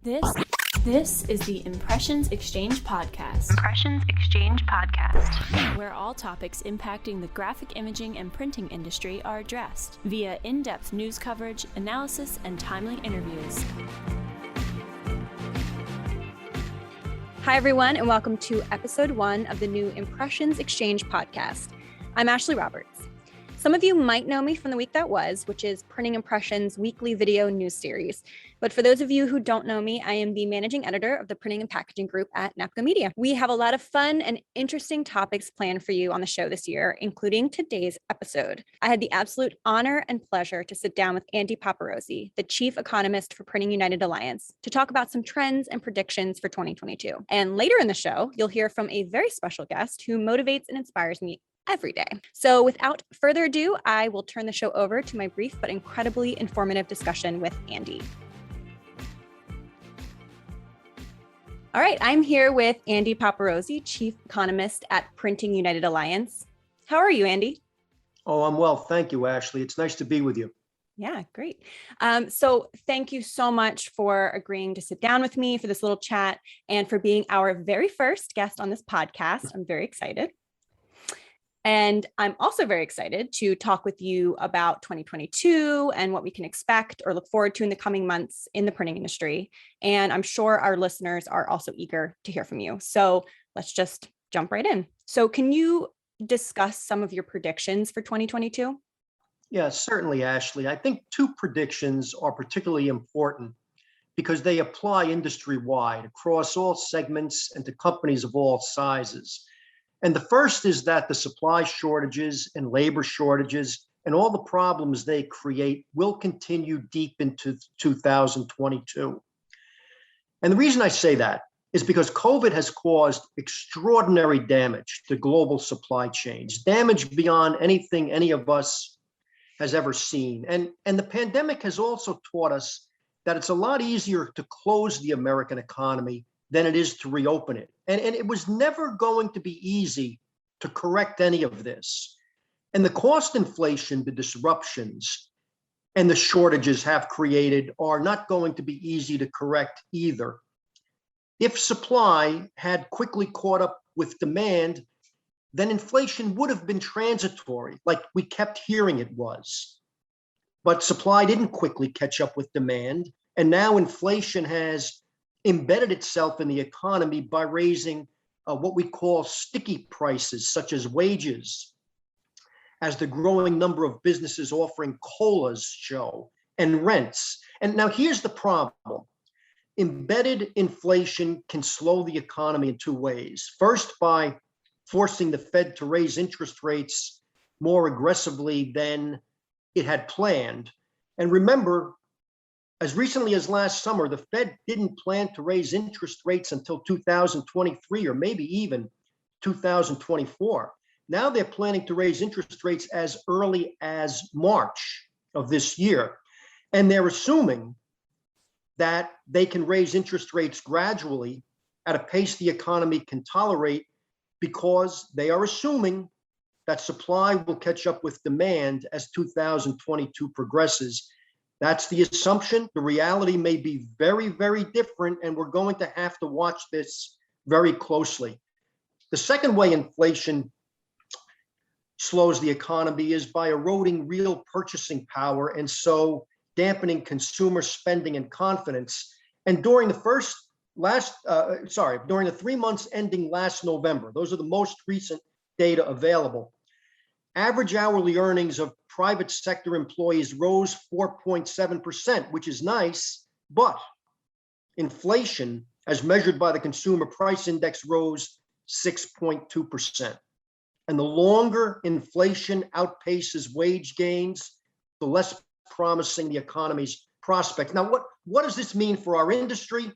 This is the Impressions Xchange Podcast. Impressions Xchange Podcast. Where all topics impacting the graphic imaging and printing industry are addressed via in-depth news coverage, analysis, and timely interviews. Hi, everyone, and welcome to episode 1 of the new Impressions Xchange Podcast. I'm Ashley Roberts. Some of you might know me from the week that was, which is Printing Impressions' weekly video news series. But for those of you who don't know me, I am the managing editor of the Printing and Packaging Group at NAPCO Media. We have a lot of fun and interesting topics planned for you on the show this year, including today's episode. I had the absolute honor and pleasure to sit down with Andy Paparozzi, the chief economist for Printing United Alliance, to talk about some trends and predictions for 2022. And later in the show, you'll hear from a very special guest who motivates and inspires me every day. So without further ado, I will turn the show over to my brief but incredibly informative discussion with Andy. All right, I'm here with Andy Paparozzi, Chief Economist at Printing United Alliance. How are you, Andy? Oh, I'm well. Thank you, Ashley. It's nice to be with you. Yeah, great. So thank you so much for agreeing to sit down with me for this little chat and for being our very first guest on this podcast. I'm very excited. And I'm also very excited to talk with you about 2022 and what we can expect or look forward to in the coming months in the printing industry. And I'm sure our listeners are also eager to hear from you. So let's just jump right in. So can you discuss some of your predictions for 2022? Yeah, certainly, Ashley. I think 2 predictions are particularly important because they apply industry-wide across all segments and to companies of all sizes. And the first is that the supply shortages and labor shortages and all the problems they create will continue deep into 2022. And the reason I say that is because COVID has caused extraordinary damage to global supply chains, damage beyond anything any of us has ever seen. And the pandemic has also taught us that it's a lot easier to close the American economy than it is to reopen it. And it was never going to be easy to correct any of this. And the cost inflation, the disruptions, and the shortages have created are not going to be easy to correct either. If supply had quickly caught up with demand, then inflation would have been transitory, like we kept hearing it was. But supply didn't quickly catch up with demand, and now inflation has embedded itself in the economy by raising what we call sticky prices, such as wages, as the growing number of businesses offering COLAs show, and rents. And now here's the problem. Embedded inflation can slow the economy in 2 ways. First, by forcing the Fed to raise interest rates more aggressively than it had planned. And remember, as recently as last summer, the Fed didn't plan to raise interest rates until 2023 or maybe even 2024. Now they're planning to raise interest rates as early as March of this year. And they're assuming that they can raise interest rates gradually at a pace the economy can tolerate because they are assuming that supply will catch up with demand as 2022 progresses. That's the assumption. The reality may be very, very different, and we're going to have to watch this very closely. The second way inflation slows the economy is by eroding real purchasing power and so dampening consumer spending and confidence. And during the 3 months ending last November, those are the most recent data available. Average hourly earnings of private sector employees rose 4.7%, which is nice, but inflation, as measured by the Consumer Price Index, rose 6.2%. And the longer inflation outpaces wage gains, the less promising the economy's prospects. Now, what does this mean for our industry?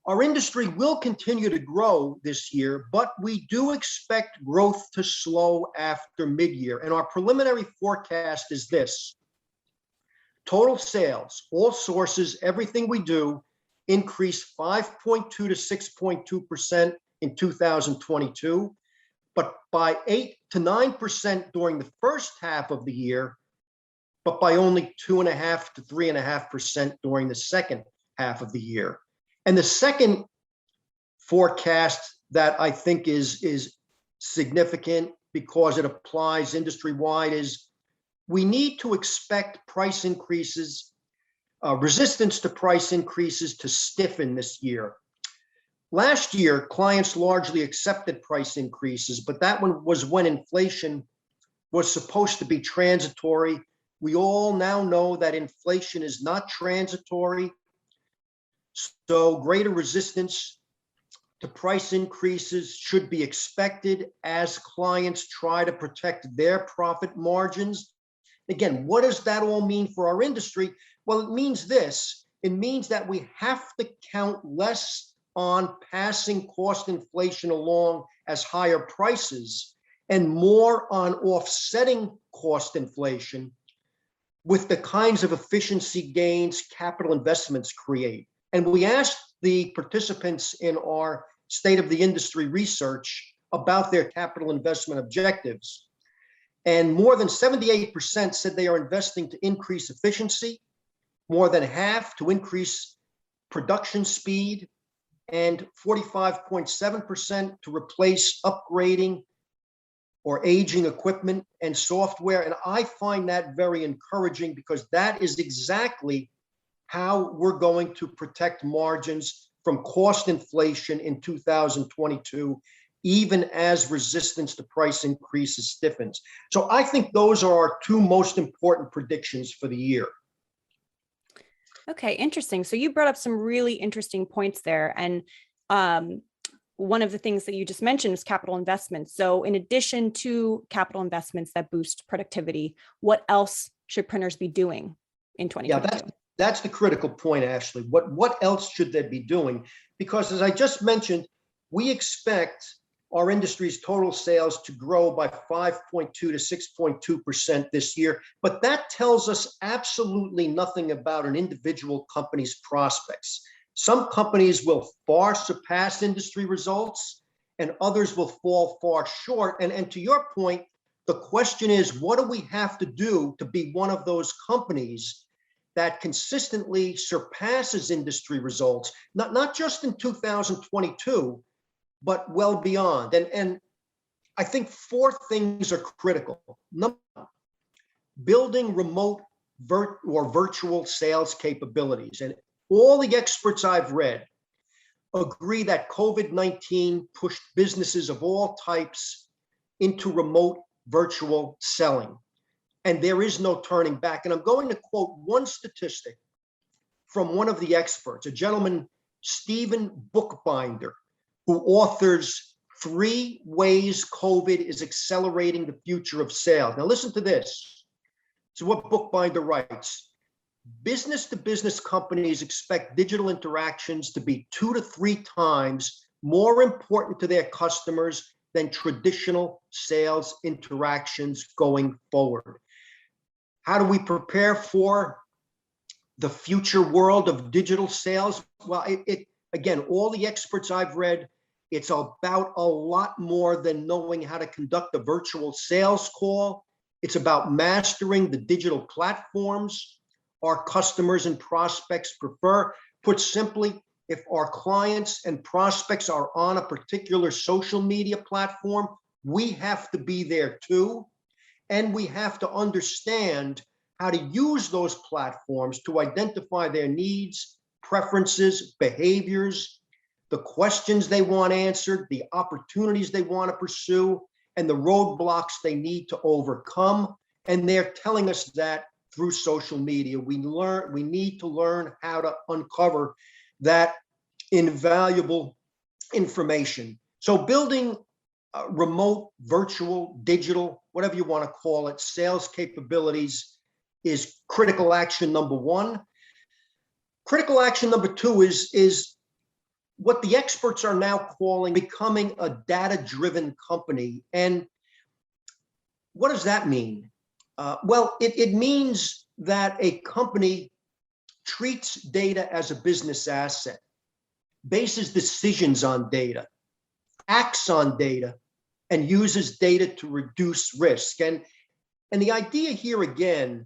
Our industry will continue to grow this year, but we do expect growth to slow after mid-year. And our preliminary forecast is this. Total sales, all sources, everything we do, increase 5.2 to 6.2% in 2022, but by 8 to 9% during the first half of the year, but by only 2.5 to 3.5% during the second half of the year. And the second forecast that I think is significant because it applies industry-wide is we need to expect price increases, resistance to price increases to stiffen this year. Last year, clients largely accepted price increases, but that one was when inflation was supposed to be transitory. We all now know that inflation is not transitory. So greater resistance to price increases should be expected as clients try to protect their profit margins. Again, what does that all mean for our industry? Well, it means this. It means that we have to count less on passing cost inflation along as higher prices and more on offsetting cost inflation with the kinds of efficiency gains capital investments create. And we asked the participants in our State of the Industry research about their capital investment objectives. And more than 78% said they are investing to increase efficiency, more than half to increase production speed, and 45.7% to replace upgrading or aging equipment and software. And I find that very encouraging because that is exactly how we're going to protect margins from cost inflation in 2022, even as resistance to price increases stiffens. So I think those are our two most important predictions for the year. Okay, interesting. So you brought up some really interesting points there. And one of the things that you just mentioned was capital investments. So in addition to capital investments that boost productivity, what else should printers be doing in 2022? Yeah, that's the critical point, Ashley. What else should they be doing? Because as I just mentioned, we expect our industry's total sales to grow by 5.2 to 6.2% this year. But that tells us absolutely nothing about an individual company's prospects. Some companies will far surpass industry results and others will fall far short. And to your point, the question is, what do we have to do to be one of those companies that consistently surpasses industry results, not just in 2022, but well beyond. And I think four things are critical. Number one, building remote or virtual sales capabilities. And all the experts I've read agree that COVID-19 pushed businesses of all types into remote virtual selling. And there is no turning back. And I'm going to quote one statistic from one of the experts, a gentleman, Stephen Bookbinder, who authors 3 Ways COVID is Accelerating the Future of Sales. Now listen to this. So what Bookbinder writes, business-to-business companies expect digital interactions to be 2 to 3 times more important to their customers than traditional sales interactions going forward. How do we prepare for the future world of digital sales? Well, again, all the experts I've read, it's about a lot more than knowing how to conduct a virtual sales call. It's about mastering the digital platforms our customers and prospects prefer. Put simply, if our clients and prospects are on a particular social media platform, we have to be there too. And we have to understand how to use those platforms to identify their needs, preferences, behaviors, the questions they want answered, the opportunities they want to pursue, and the roadblocks they need to overcome. And they're telling us that through social media. We need to learn how to uncover that invaluable information. So building remote, virtual, digital, whatever you want to call it, sales capabilities is critical action number 1. Critical action number 2 is what the experts are now calling becoming a data-driven company. And what does that mean? Well, it means that a company treats data as a business asset, bases decisions on data, acts on data, and uses data to reduce risk. And the idea here again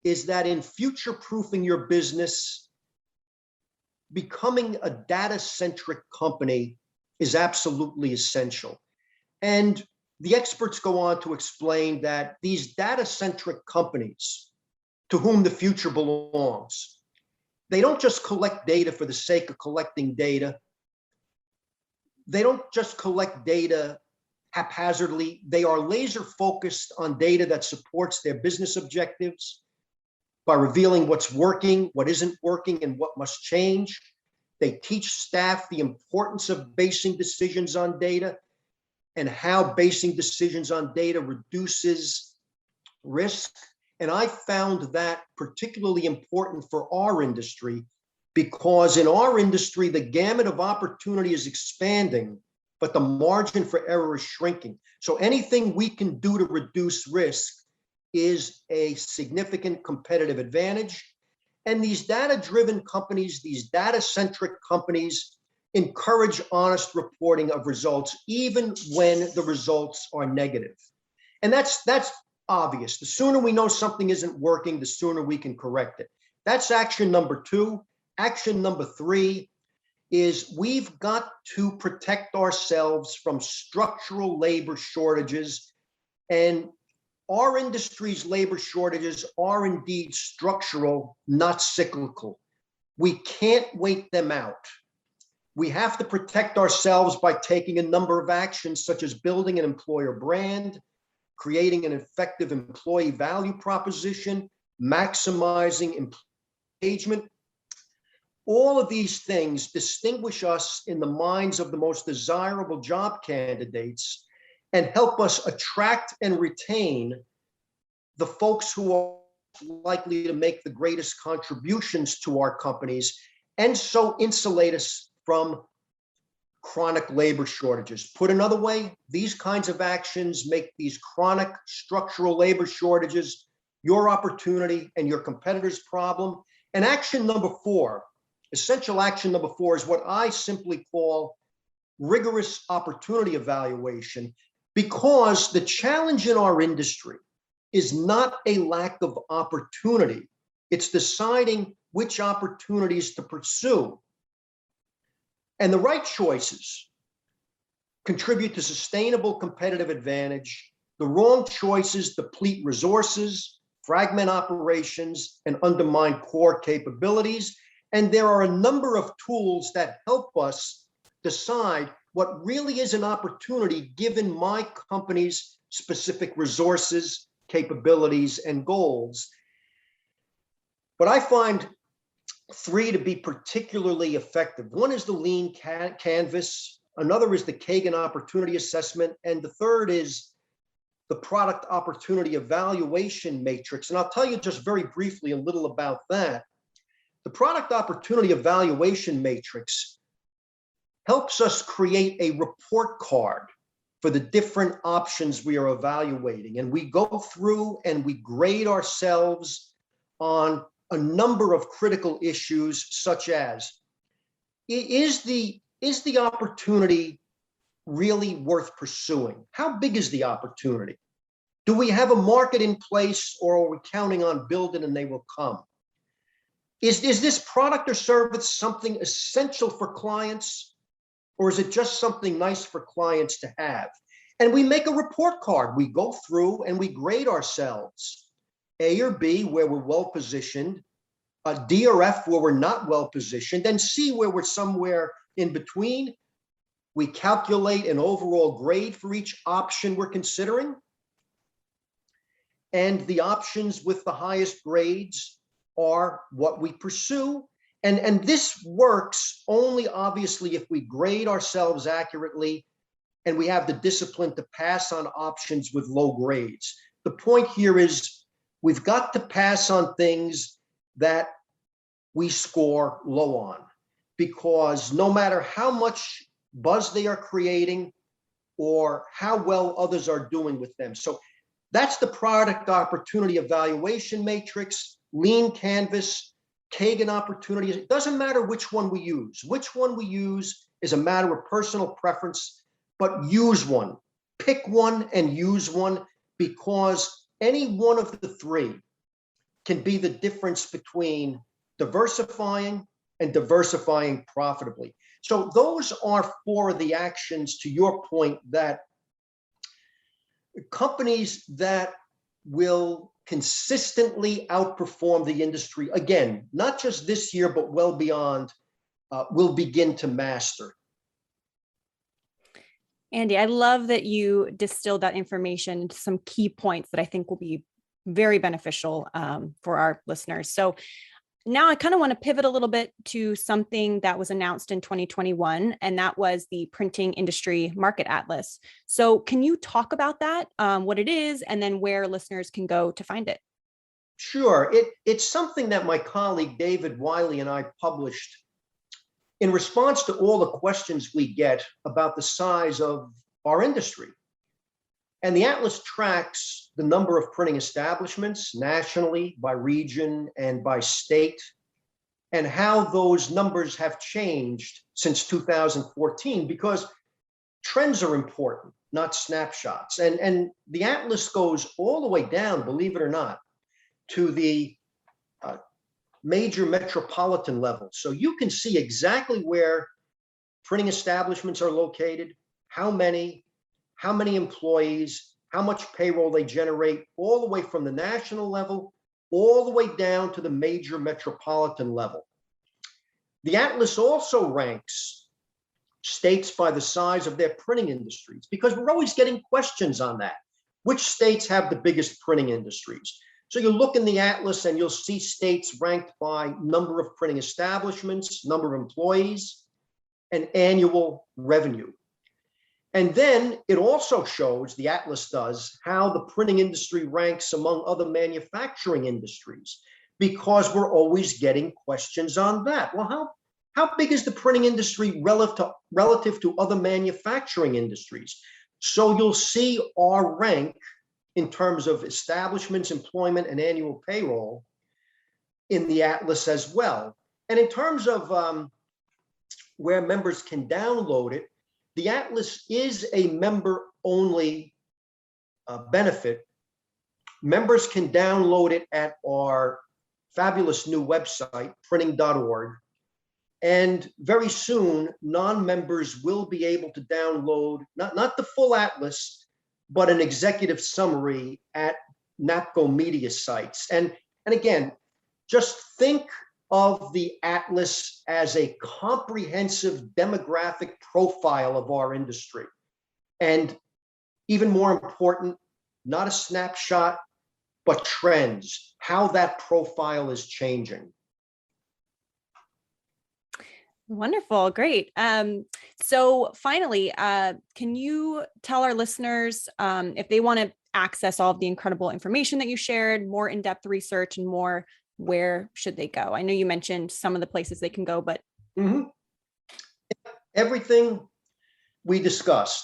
is that in future-proofing your business, becoming a data-centric company is absolutely essential. And the experts go on to explain that these data-centric companies to whom the future belongs, they don't just collect data for the sake of collecting data. They don't just collect data haphazardly. They are laser focused on data that supports their business objectives by revealing what's working, what isn't working, and what must change. They teach staff the importance of basing decisions on data and how basing decisions on data reduces risk. And I found that particularly important for our industry, because in our industry, the gamut of opportunity is expanding, but the margin for error is shrinking. So anything we can do to reduce risk is a significant competitive advantage. And these data-driven companies, these data-centric companies, encourage honest reporting of results, even when the results are negative. And that's obvious. The sooner we know something isn't working, the sooner we can correct it. That's action number 2. Action number 3 is we've got to protect ourselves from structural labor shortages. And our industry's labor shortages are indeed structural, not cyclical. We can't wait them out. We have to protect ourselves by taking a number of actions, such as building an employer brand, creating an effective employee value proposition, maximizing engagement. All of these things distinguish us in the minds of the most desirable job candidates and help us attract and retain the folks who are likely to make the greatest contributions to our companies, and so insulate us from chronic labor shortages. Put another way, these kinds of actions make these chronic structural labor shortages your opportunity and your competitor's problem. And action number 4, essential action number 4, is what I simply call rigorous opportunity evaluation, because the challenge in our industry is not a lack of opportunity. It's deciding which opportunities to pursue. And the right choices contribute to sustainable competitive advantage. The wrong choices deplete resources, fragment operations, and undermine core capabilities. And there are a number of tools that help us decide what really is an opportunity given my company's specific resources, capabilities, and goals. But I find 3 to be particularly effective. One is the lean canvas, another is the Kagan opportunity assessment, and the third is the product opportunity evaluation matrix. And I'll tell you just very briefly a little about that. The product opportunity evaluation matrix helps us create a report card for the different options we are evaluating. And we go through and we grade ourselves on a number of critical issues, such as, is the opportunity really worth pursuing? How big is the opportunity? Do we have a market in place, or are we counting on building and they will come? Is this product or service something essential for clients, or is it just something nice for clients to have? And we make a report card. We go through and we grade ourselves, A or B, where we're well positioned, D or F, where we're not well positioned, and C, where we're somewhere in between. We calculate an overall grade for each option we're considering. And the options with the highest grades are what we pursue. And this works only, obviously, if we grade ourselves accurately and we have the discipline to pass on options with low grades. The point here is we've got to pass on things that we score low on, because no matter how much buzz they are creating or how well others are doing with them. So that's the product opportunity evaluation matrix, lean canvas, Kagan opportunities. It doesn't matter which one we use. Which one we use is a matter of personal preference, but use one. Pick one and use one, because any one of the 3 can be the difference between diversifying and diversifying profitably. So those are four of the actions, to your point, that companies that will consistently outperform the industry, again, not just this year, but well beyond, will begin to master. Andy, I love that you distilled that information into some key points that I think will be very beneficial for our listeners. So now I kind of want to pivot a little bit to something that was announced in 2021, and that was the Printing Industry Market Atlas. So can you talk about that, what it is, and then where listeners can go to find it? Sure. It's something that my colleague David Wiley and I published in response to all the questions we get about the size of our industry. And the Atlas tracks the number of printing establishments nationally, by region, and by state, and how those numbers have changed since 2014, because trends are important, not snapshots. And the Atlas goes all the way down, believe it or not, to the major metropolitan level. So you can see exactly where printing establishments are located, how many employees, how much payroll they generate, all the way from the national level, all the way down to the major metropolitan level. The Atlas also ranks states by the size of their printing industries, because we're always getting questions on that. Which states have the biggest printing industries? So you look in the Atlas and you'll see states ranked by number of printing establishments, number of employees, and annual revenue. And then it also shows, the Atlas does, how the printing industry ranks among other manufacturing industries, because we're always getting questions on that. Well, how big is the printing industry relative to other manufacturing industries? So you'll see our rank in terms of establishments, employment, and annual payroll in the Atlas as well. And in terms of where members can download it, the Atlas is a member-only benefit. Members can download it at our fabulous new website, printing.org. And very soon, non-members will be able to download, not the full Atlas, but an executive summary at NAPCO media sites. And again, just think of the Atlas as a comprehensive demographic profile of our industry. And even more important, not a snapshot, but trends, how that profile is changing. Wonderful. Great. So finally, can you tell our listeners if they want to access all of the incredible information that you shared, more in-depth research and more, where should they go? I know you mentioned some of the places they can go, but. Everything we discussed,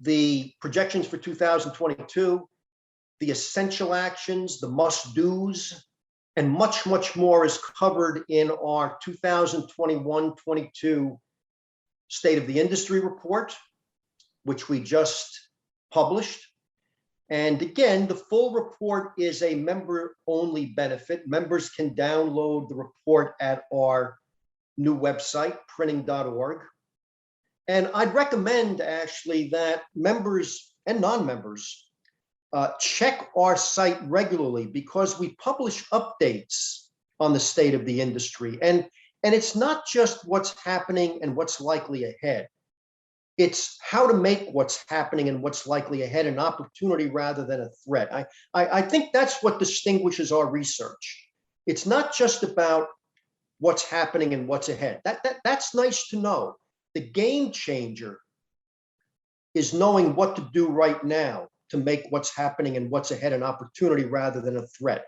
the projections for 2022, the essential actions, the must-dos, and much, much more is covered in our 2021-22 State of the Industry report, which we just published. And again, the full report is a member-only benefit. Members can download the report at our new website, printing.org. And I'd recommend actually that members and non-members check our site regularly, because we publish updates on the state of the industry. And it's not just what's happening and what's likely ahead. It's how to make what's happening and what's likely ahead an opportunity rather than a threat. I think that's what distinguishes our research. It's not just about what's happening and what's ahead. That's nice to know. The game changer is knowing what to do right now to make what's happening and what's ahead an opportunity rather than a threat,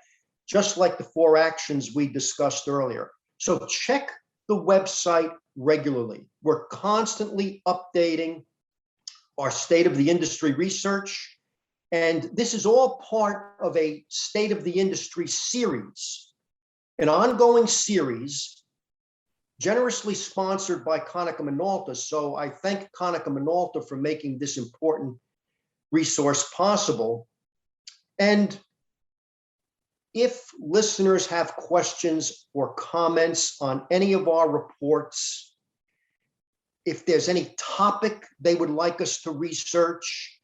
just like the four actions we discussed earlier. So check the website regularly. We're constantly updating our state of the industry research, and this is all part of a state of the industry series, an ongoing series generously sponsored by Konica Minolta. So I thank Konica Minolta for making this important resource possible. And If listeners have questions or comments on any of our reports, if there's any topic they would like us to research,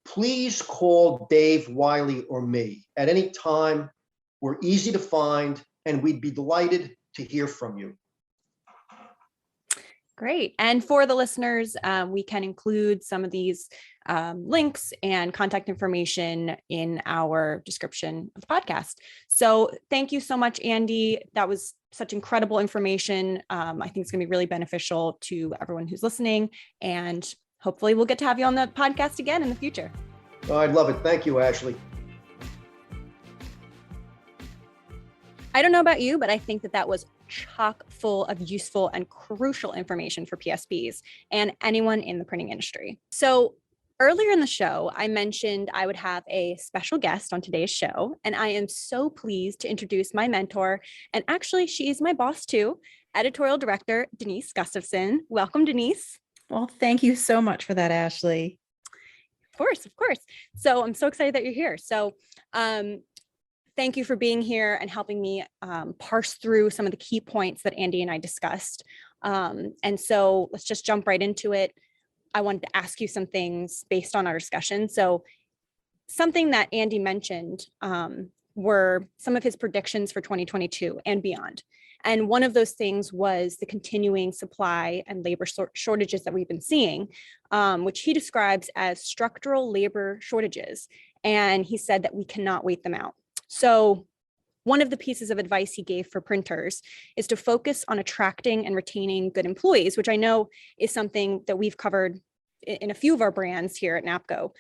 please call Dave, Wiley, or me at any time. We're easy to find, and we'd be delighted to hear from you. Great. And for the listeners, we can include some of these links and contact information in our description of the podcast. So thank you so much, Andy. That was such incredible information. I think it's going to be really beneficial to everyone who's listening, and hopefully we'll get to have you on the podcast again in the future. Oh, I'd love it. Thank you, Ashley. I don't know about you, but I think that was chock full of useful and crucial information for PSPs and anyone in the printing industry. So earlier in the show, I mentioned I would have a special guest on today's show, and I am so pleased to introduce my mentor, and actually she's my boss too, editorial director, Denise Gustafson. Welcome, Denise. Well, thank you so much for that, Ashley. Of course. So I'm so excited that you're here. So thank you for being here and helping me parse through some of the key points that Andy and I discussed. And so let's just jump right into it. I wanted to ask you some things based on our discussion. So something that Andy mentioned were some of his predictions for 2022 and beyond. And one of those things was the continuing supply and labor shortages that we've been seeing, which he describes as structural labor shortages. And he said that we cannot wait them out. So one of the pieces of advice he gave for printers is to focus on attracting and retaining good employees, which I know is something that we've covered in a few of our brands here at NAPCO.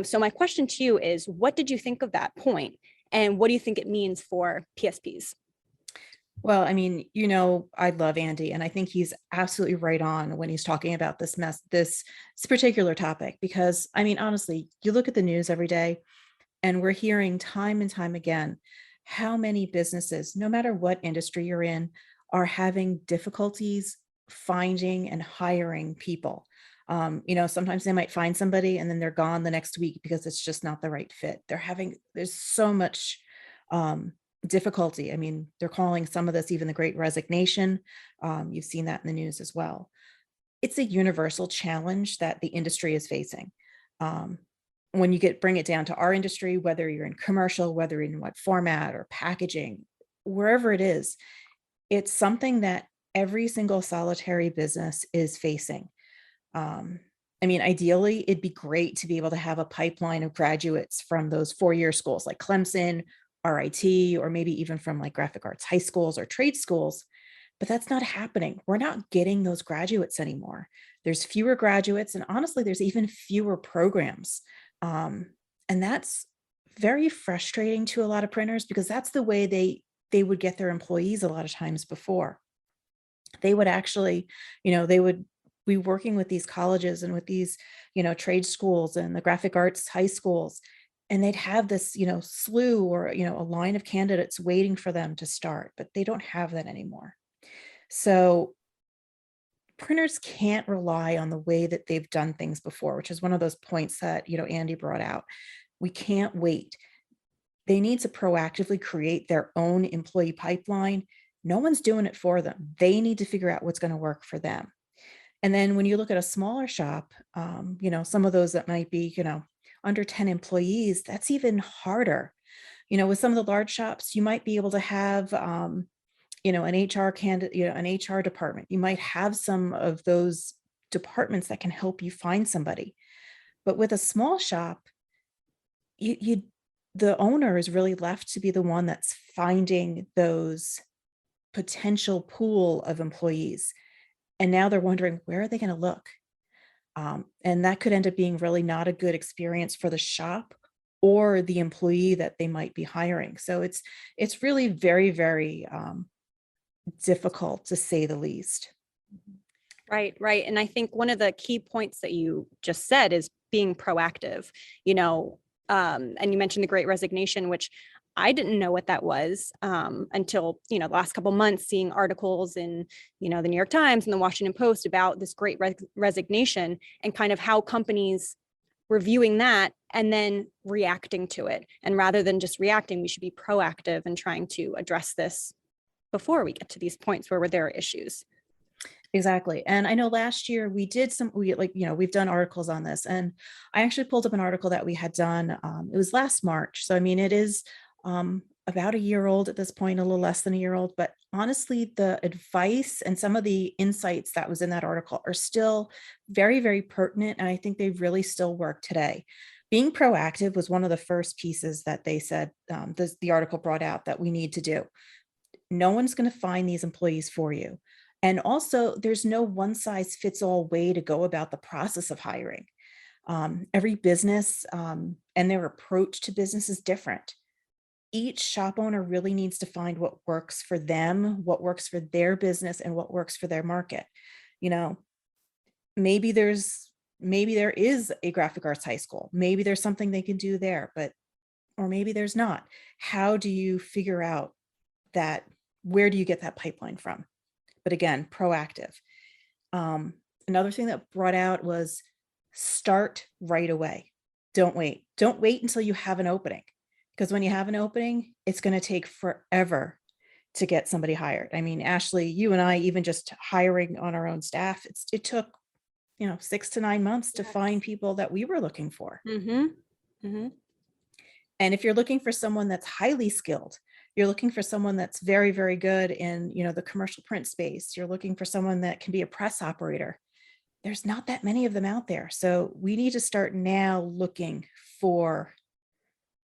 So my question to you is, what did you think of that point? And what do you think it means for PSPs? Well, I mean, I love Andy, and I think he's absolutely right on when he's talking about this particular topic, because I mean, honestly, you look at the news every day and we're hearing time and time again how many businesses, no matter what industry you're in, are having difficulties finding and hiring people. Sometimes they might find somebody and then they're gone the next week because it's just not the right fit. There's so much difficulty. I mean, they're calling some of this even the Great Resignation. You've seen that in the news as well. It's a universal challenge that the industry is facing. When you bring it down to our industry, whether you're in commercial, whether in what format or packaging, wherever it is, it's something that every single solitary business is facing. I mean, ideally, it'd be great to be able to have a pipeline of graduates from those 4-year schools like Clemson, RIT, or maybe even from like graphic arts high schools or trade schools, but that's not happening. We're not getting those graduates anymore. There's fewer graduates, and honestly, there's even fewer programs. And that's very frustrating to a lot of printers, because that's the way they would get their employees a lot of times before. They would actually, they would be working with these colleges and with these, trade schools and the graphic arts high schools, and they'd have this, slew or, a line of candidates waiting for them to start, but they don't have that anymore. So printers can't rely on the way that they've done things before, which is one of those points that, Andy brought out. We can't wait. They need to proactively create their own employee pipeline. No one's doing it for them. They need to figure out what's going to work for them. And then when you look at a smaller shop, some of those that might be, under 10 employees, that's even harder. With some of the large shops, you might be able to have, an HR candidate, an HR department. You might have some of those departments that can help you find somebody. But with a small shop, the owner is really left to be the one that's finding those potential pool of employees. And now they're wondering, where are they going to look? And that could end up being really not a good experience for the shop or the employee that they might be hiring. So it's really very, very difficult, to say the least. Right. And I think one of the key points that you just said is being proactive, and you mentioned the Great Resignation, which I didn't know what that was until, the last couple of months, seeing articles in, the New York Times and the Washington Post about this Great Resignation and kind of how companies reviewing that and then reacting to it. And rather than just reacting, we should be proactive in trying to address this before we get to these points where there are issues. Exactly. And I know last year we've done articles on this, and I actually pulled up an article that we had done. It was last March. So, I mean, it is about a year old at this point, a little less than a year old, but honestly, the advice and some of the insights that was in that article are still very, very pertinent. And I think they really still work today. Being proactive was one of the first pieces that they said, the article brought out that we need to do. No one's going to find these employees for you. And also, there's no one size fits all way to go about the process of hiring. Every business and their approach to business is different. Each shop owner really needs to find what works for them, what works for their business, and what works for their market. You know, maybe there is a graphic arts high school. Maybe there's something they can do there, or maybe there's not. How do you figure out that? Where do you get that pipeline from? But again, proactive. Another thing that brought out was start right away. Don't wait. Don't wait until you have an opening, because when you have an opening, it's going to take forever to get somebody hired. I mean, Ashley, you and I, even just hiring on our own staff, it took 6 to 9 months to find people that we were looking for. Mm-hmm. Mm-hmm. And if you're looking for someone that's highly skilled, you're looking for someone that's very, very good in, the commercial print space. You're looking for someone that can be a press operator. There's not that many of them out there. So we need to start now looking for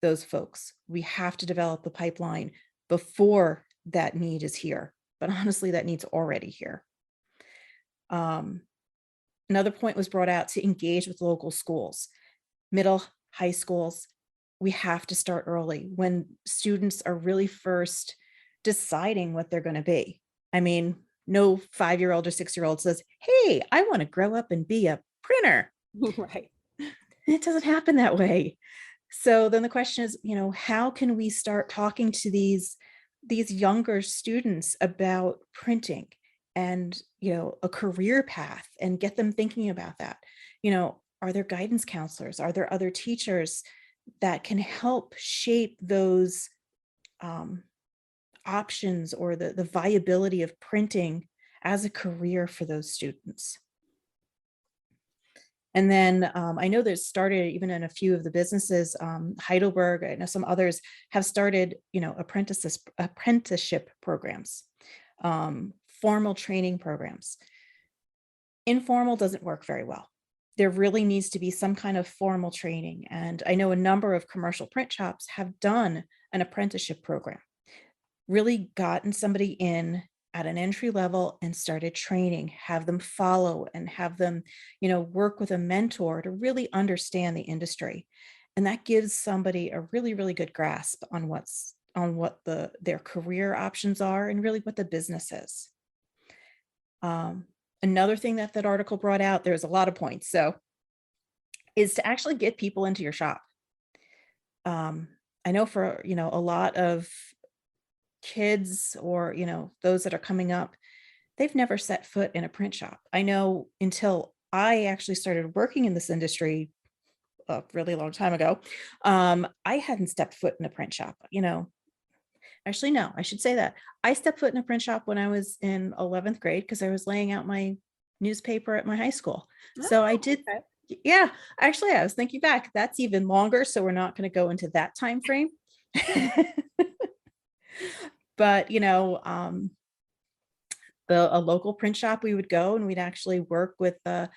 those folks. We have to develop the pipeline before that need is here. But honestly, that need's already here. Another point was brought out to engage with local schools, middle, high schools. We have to start early when students are really first deciding what they're going to be. I mean, no 5-year-old or 6-year-old says, hey, I want to grow up and be a printer. Right. It doesn't happen that way. So then the question is, how can we start talking to these younger students about printing and, a career path, and get them thinking about that? Are there guidance counselors? Are there other teachers that can help shape those options, or the viability of printing as a career for those students? And then I know there's started even in a few of the businesses, Heidelberg, I know some others have started, apprenticeship programs, formal training programs. Informal doesn't work very well. There really needs to be some kind of formal training. And I know a number of commercial print shops have done an apprenticeship program, really gotten somebody in at an entry level and started training, have them follow and have them, work with a mentor to really understand the industry. And that gives somebody a really, really good grasp on what their career options are and really what the business is. Another thing that article brought out, there's a lot of points, is to actually get people into your shop. I know for, a lot of kids or, those that are coming up, they've never set foot in a print shop. I know until I actually started working in this industry a really long time ago, I hadn't stepped foot in a print shop, Actually, no, I should say that. I stepped foot in a print shop when I was in 11th grade because I was laying out my newspaper at my high school. So I did. Okay. Yeah, actually, I was thinking back. That's even longer. So we're not going to go into that time frame. But, a local print shop, we would go and we'd actually work with the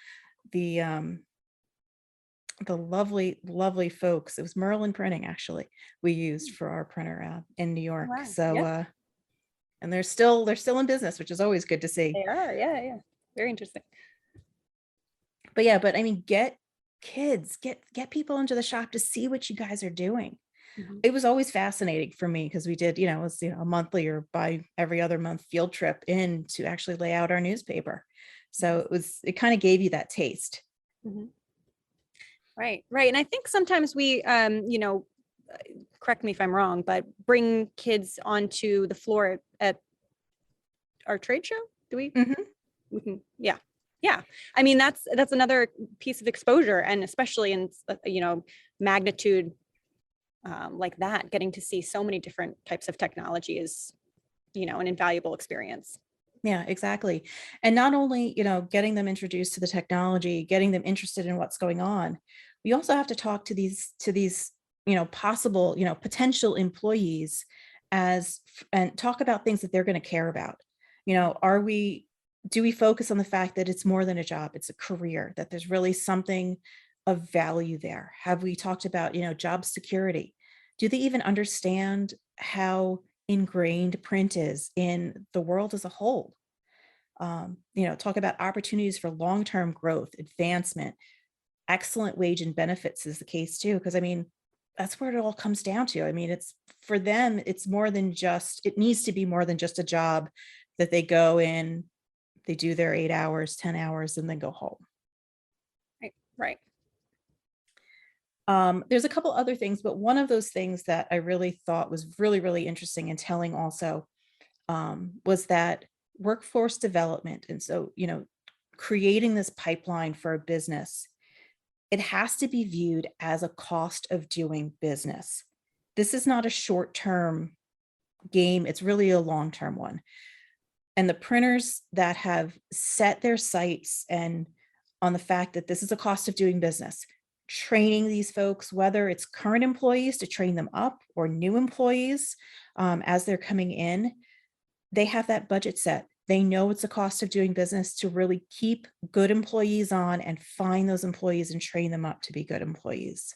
lovely, lovely folks. It was Merlin Printing, actually, we used for our printer in New York. Wow. So, yeah. And they're still in business, which is always good to see. They are. Yeah. Very interesting. But I mean, get people into the shop to see what you guys are doing. Mm-hmm. It was always fascinating for me because we did, it was, a monthly or by every other month field trip in to actually lay out our newspaper. So it kind of gave you that taste. Mm-hmm. Right. And I think sometimes we, correct me if I'm wrong, but bring kids onto the floor at our trade show. Do we? Mm-hmm. Yeah. Yeah. I mean, that's another piece of exposure, and especially in, magnitude like that, getting to see so many different types of technology is, an invaluable experience. Yeah, exactly. And not only, getting them introduced to the technology, getting them interested in what's going on, we also have to talk to these, possible, potential employees and talk about things that they're going to care about. Do we focus on the fact that it's more than a job, it's a career, that there's really something of value there? Have we talked about, job security? Do they even understand how ingrained print is in the world as a whole? Talk about opportunities for long-term growth, advancement, excellent wage and benefits is the case too. Because I mean, that's where it all comes down to. I mean, it's for them, it needs to be more than just a job that they go in, they do their 8 hours, 10 hours, and then go home. Right. There's a couple other things, but one of those things that I really thought was really, really interesting and telling also was that workforce development. And so, creating this pipeline for a business, it has to be viewed as a cost of doing business. This is not a short-term game. It's really a long-term one. And the printers that have set their sights and on the fact that this is a cost of doing business, training these folks, whether it's current employees to train them up or new employees as they're coming in, they have that budget set. They know it's a cost of doing business to really keep good employees on and find those employees and train them up to be good employees.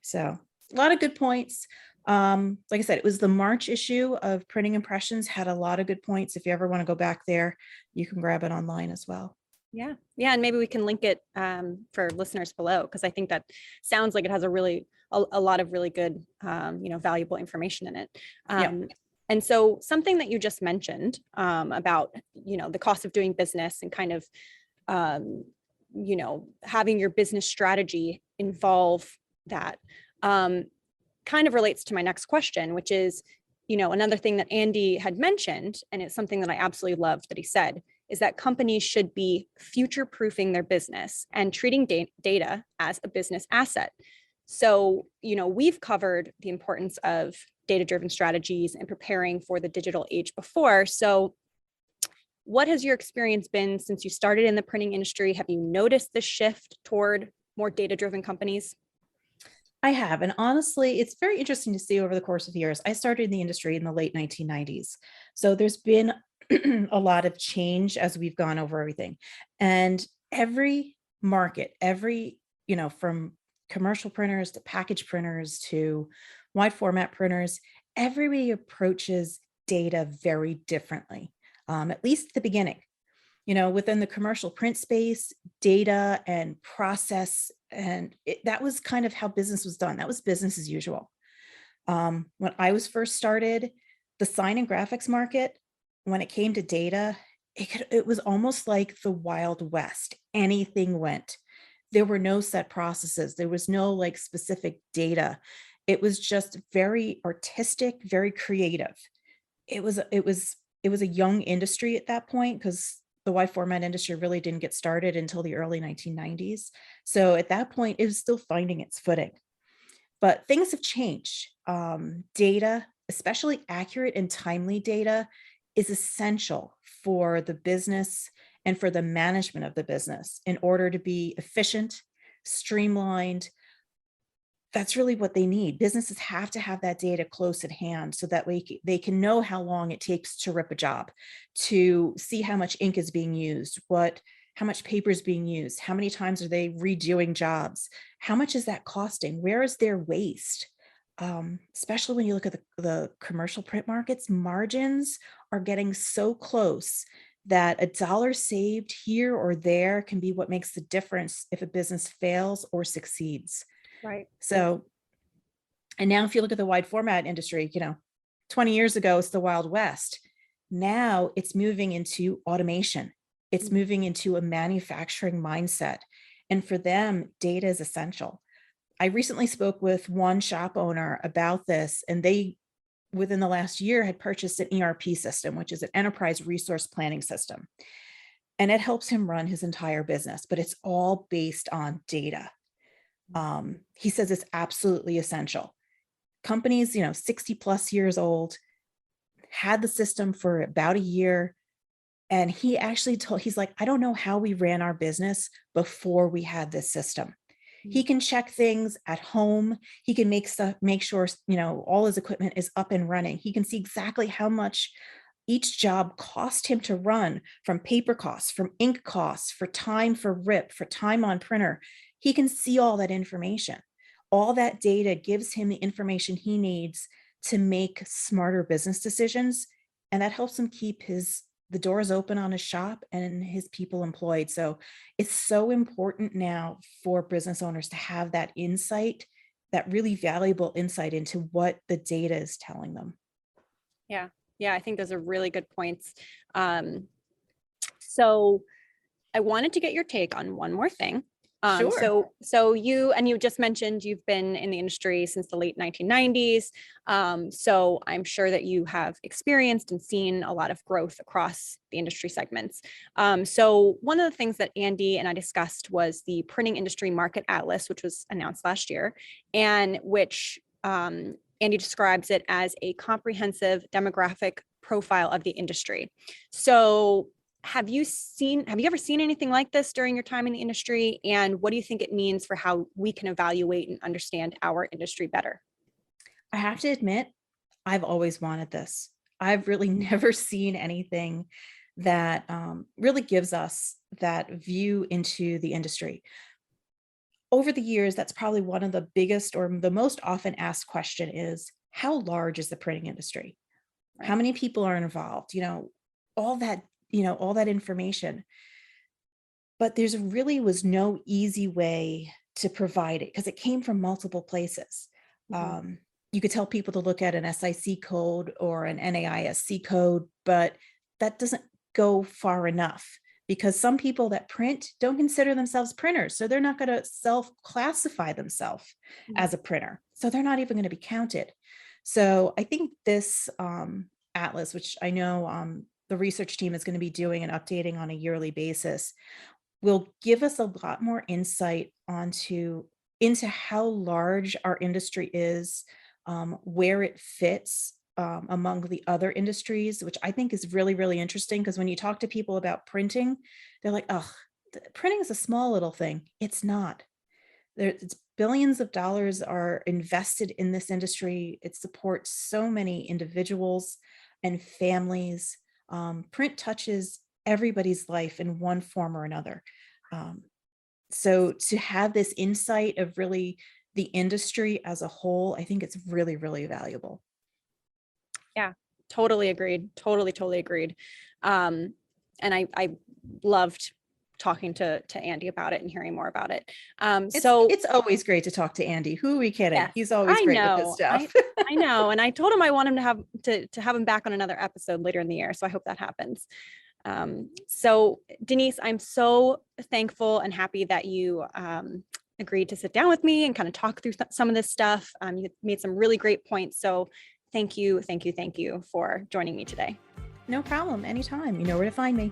So a lot of good points. Like I said, it was the March issue of Printing Impressions, had a lot of good points. If you ever want to go back there, you can grab it online as well. Yeah. And maybe we can link it for listeners below, because I think that sounds like it has a lot of really good, valuable information in it. And so something that you just mentioned about, the cost of doing business and kind of, having your business strategy involve that kind of relates to my next question, which is, another thing that Andy had mentioned, and it's something that I absolutely loved that he said, is that companies should be future-proofing their business and treating data as a business asset. So, we've covered the importance of data-driven strategies and preparing for the digital age before. So what has your experience been since you started in the printing industry? Have you noticed the shift toward more data-driven companies? I have. And honestly, it's very interesting to see over the course of years. I started in the industry in the late 1990s. So there's been a lot of change as we've gone over everything. And every market, from commercial printers to package printers to wide format printers, everybody approaches data very differently, at least at the beginning. Within the commercial print space, data and process, and that was kind of how business was done. That was business as usual. When I was first started, the sign and graphics market, when it came to data, it was almost like the Wild West. Anything went. There were no set processes. There was no specific data. It was just very artistic, very creative. It was a young industry at that point, because the wide format industry really didn't get started until the early 1990s. So at that point, it was still finding its footing. But things have changed. Data, especially accurate and timely data, is essential for the business and for the management of the business in order to be efficient, streamlined. That's really what they need. Businesses have to have that data close at hand so that they can know how long it takes to rip a job, to see how much ink is being used, how much paper is being used, how many times are they redoing jobs, how much is that costing, where is their waste? Especially when you look at the commercial print markets, margins are getting so close that $1 saved here or there can be what makes the difference if a business fails or succeeds. Right. So, and now if you look at the wide format industry, 20 years ago, it's the Wild West. Now it's moving into automation. It's moving into a manufacturing mindset. And for them, data is essential. I recently spoke with one shop owner about this, and they, within the last year, had purchased an ERP system, which is an enterprise resource planning system. and it helps him run his entire business, but it's all based on data. He says it's absolutely essential. Companies, 60 plus years old, had the system for about a year. And he actually he's like, I don't know how we ran our business before we had this system. He can check things at home. He can make sure, all his equipment is up and running. He can see exactly how much each job cost him to run, from paper costs, from ink costs, for time for RIP, for time on printer. He can see all that information. All that data gives him the information he needs to make smarter business decisions. And that helps him keep the doors open on his shop and his people employed. So it's so important now for business owners to have that insight, that really valuable insight into what the data is telling them. Yeah. Yeah. I think those are really good points. So I wanted to get your take on one more thing. Sure. So you just mentioned you've been in the industry since the late 1990s. So I'm sure that you have experienced and seen a lot of growth across the industry segments. So one of the things that Andy and I discussed was the Printing Industry Market Atlas, which was announced last year, and which Andy describes it as a comprehensive demographic profile of the industry. So have you ever seen anything like this during your time in the industry? And what do you think it means for how we can evaluate and understand our industry better? I have to admit, I've always wanted this. I've really never seen anything that really gives us that view into the industry. Over the years, that's probably one of the biggest or the most often asked question is, how large is the printing industry? How many people are involved? All that information. But there's really was no easy way to provide it because it came from multiple places. Mm-hmm. You could tell people to look at an SIC code or an NAISC code, but that doesn't go far enough because some people that print don't consider themselves printers. So they're not going to self-classify themselves as a printer. So they're not even going to be counted. So I think this atlas, which I know the research team is going to be doing and updating on a yearly basis, will give us a lot more insight into how large our industry is, where it fits among the other industries, which I think is really, really interesting. Because when you talk to people about printing, they're like, oh, printing is a small little thing. It's not. It's billions of dollars are invested in this industry. It supports so many individuals and families. Print touches everybody's life in one form or another. So to have this insight of really the industry as a whole, I think it's really, really valuable. Yeah, totally agreed. Totally agreed. And I loved talking to Andy about it and hearing more about it. It's always great to talk to Andy. Who are we kidding? Yes, He's always great with this stuff. I know. And I told him I want him to have him back on another episode later in the year. So I hope that happens. So Denise, I'm so thankful and happy that you agreed to sit down with me and kind of talk through some of this stuff. You made some really great points. So thank you for joining me today. No problem. Anytime. You know where to find me.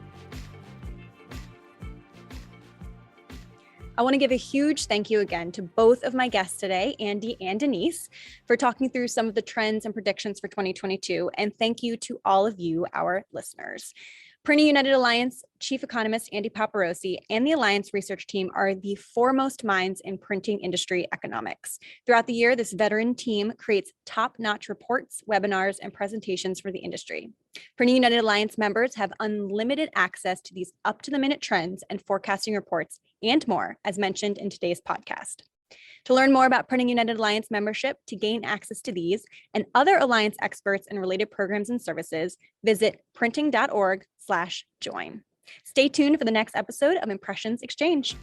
I want to give a huge thank you again to both of my guests today, Andy and Denise, for talking through some of the trends and predictions for 2022. And thank you to all of you, our listeners. Printing United Alliance Chief Economist Andy Paparozzi and the Alliance research team are the foremost minds in printing industry economics. Throughout the year, this veteran team creates top-notch reports, webinars, and presentations for the industry. Printing United Alliance members have unlimited access to these up-to-the-minute trends and forecasting reports and more, as mentioned in today's podcast. To learn more about Printing United Alliance membership, to gain access to these and other Alliance experts and related programs and services, visit printing.org/join. Stay tuned for the next episode of Impressions Exchange.